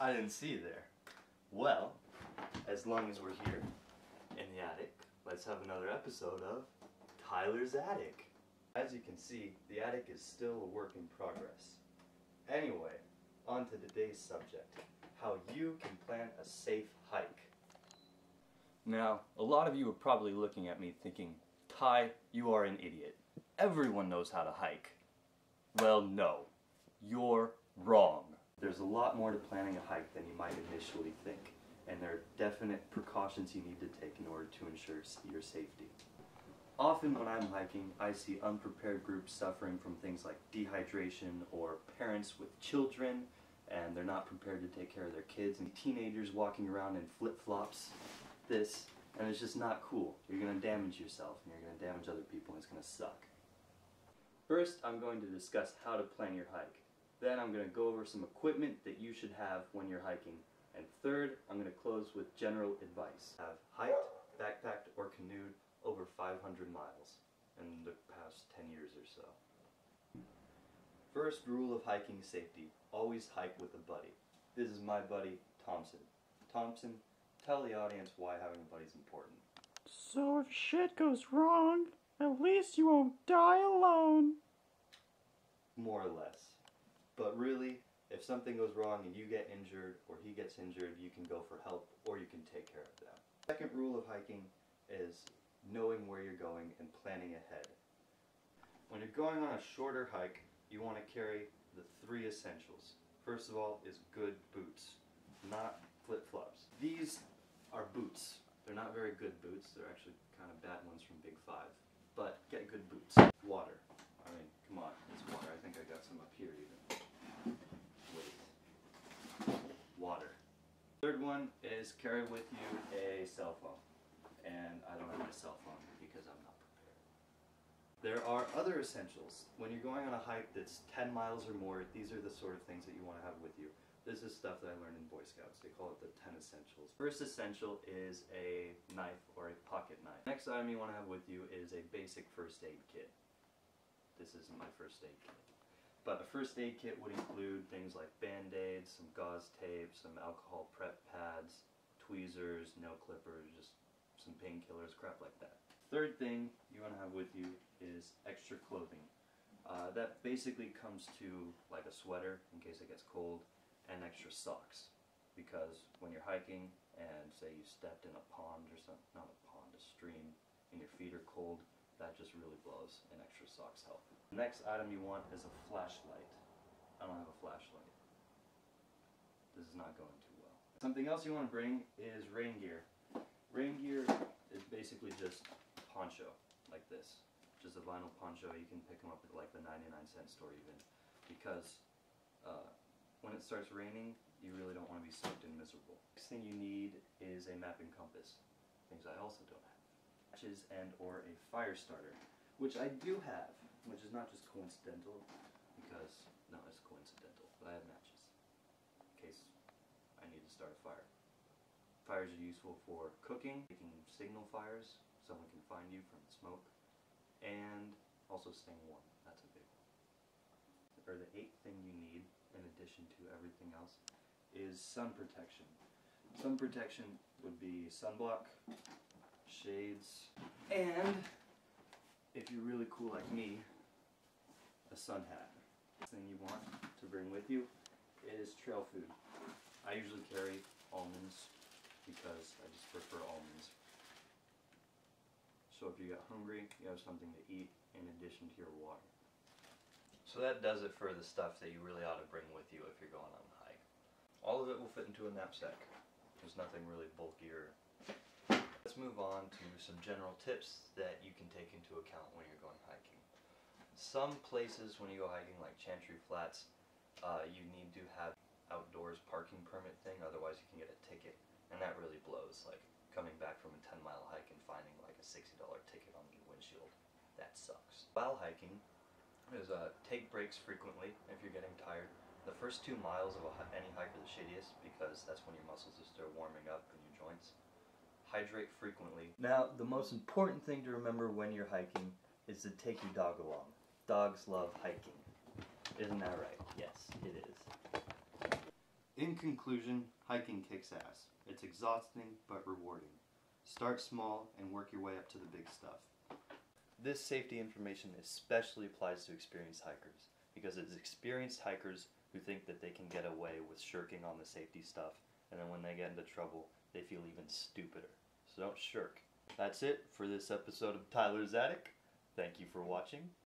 I didn't see you there. Well, as long as we're here in the attic, let's have another episode of Tyler's Attic. As you can see, the attic is still a work in progress. Anyway, on to today's subject, how you can plan a safe hike. Now, a lot of you are probably looking at me thinking, Ty, you are an idiot. Everyone knows how to hike. Well, no, you're wrong. There's a lot more to planning a hike than you might initially think, and there are definite precautions you need to take in order to ensure your safety. Often when I'm hiking, I see unprepared groups suffering from things like dehydration or parents with children and they're not prepared to take care of their kids, and teenagers walking around in flip-flops, and it's just not cool. You're going to damage yourself and you're going to damage other people and it's going to suck. First, I'm going to discuss how to plan your hike. Then I'm going to go over some equipment that you should have when you're hiking. And third, I'm going to close with general advice. Have hiked, backpacked, or canoed over 500 miles in the past 10 years or so. First rule of hiking safety, always hike with a buddy. This is my buddy, Thompson. Thompson, tell the audience why having a buddy is important. So if shit goes wrong, at least you won't die alone. More or less. But really, if something goes wrong and you get injured or he gets injured, you can go for help or you can take care of them. Second rule of hiking is knowing where you're going and planning ahead. When you're going on a shorter hike, you want to carry the 3 essentials. First of all is good boots, not flip-flops. These are boots. They're not very good boots. They're actually kind of bad ones from Big 5. But get good boots. Water. I mean, come on, it's water. I think I got some up here even. Wait. Water. Third one is carry with you a cell phone. And I don't have my cell phone because I'm not prepared. There are other essentials. When you're going on a hike that's 10 miles or more, these are the sort of things that you want to have with you. This is stuff that I learned in Boy Scouts. They call it the 10 essentials. First essential is a knife or a pocket knife. Next item you want to have with you is a basic first aid kit. This isn't my first aid kit. But a first aid kit would include things like Band-Aids, some gauze tape, some alcohol prep pads, tweezers, nail clippers, just some painkillers, crap like that. Third thing you want to have with you is extra clothing. That basically comes to like a sweater in case it gets cold, and extra socks. Because when you're hiking and say you stepped in a pond or something, not a pond, a stream, and your feet are cold, that just really blows, and extra socks help. The next item you want is a flashlight. I don't have a flashlight. This is not going too well. Something else you want to bring is rain gear. Rain gear is basically just a poncho, like this. Just a vinyl poncho. You can pick them up at like the 99-cent store even. Because when it starts raining, you really don't want to be soaked and miserable. Next thing you need is a map and compass. Things I also don't have. Matches and or a fire starter, which I do have, which is not just coincidental, because, no, it's coincidental, but I have matches, in case I need to start a fire. Fires are useful for cooking, making signal fires, someone can find you from smoke, and also staying warm. That's a big one. Or the 8th thing you need, in addition to everything else, is sun protection. Sun protection would be sunblock, shades, and, if you're really cool like me, a sun hat. The thing you want to bring with you is trail food. I usually carry almonds because I just prefer almonds. So if you get hungry, you have something to eat in addition to your water. So that does it for the stuff that you really ought to bring with you if you're going on a hike. All of it will fit into a knapsack. There's nothing really bulkier. Let's move on to some general tips that you can take into account when you're going hiking. Some places when you go hiking, like Chantry Flats, you need to have outdoors parking permit thing, otherwise you can get a ticket. And that really blows, like coming back from a 10-mile hike and finding like a $60 ticket on your windshield. That sucks. While hiking, is take breaks frequently if you're getting tired. The first 2 miles of any hike are the shittiest because that's when your muscles are still warming up in your joints. Hydrate frequently. Now, the most important thing to remember when you're hiking is to take your dog along. Dogs love hiking. Isn't that right? Yes, it is. In conclusion, hiking kicks ass. It's exhausting but rewarding. Start small and work your way up to the big stuff. This safety information especially applies to experienced hikers, because it's experienced hikers who think that they can get away with shirking on the safety stuff, and then when they get into trouble, they feel even stupider. So don't shirk. That's it for this episode of Tyler's Attic. Thank you for watching.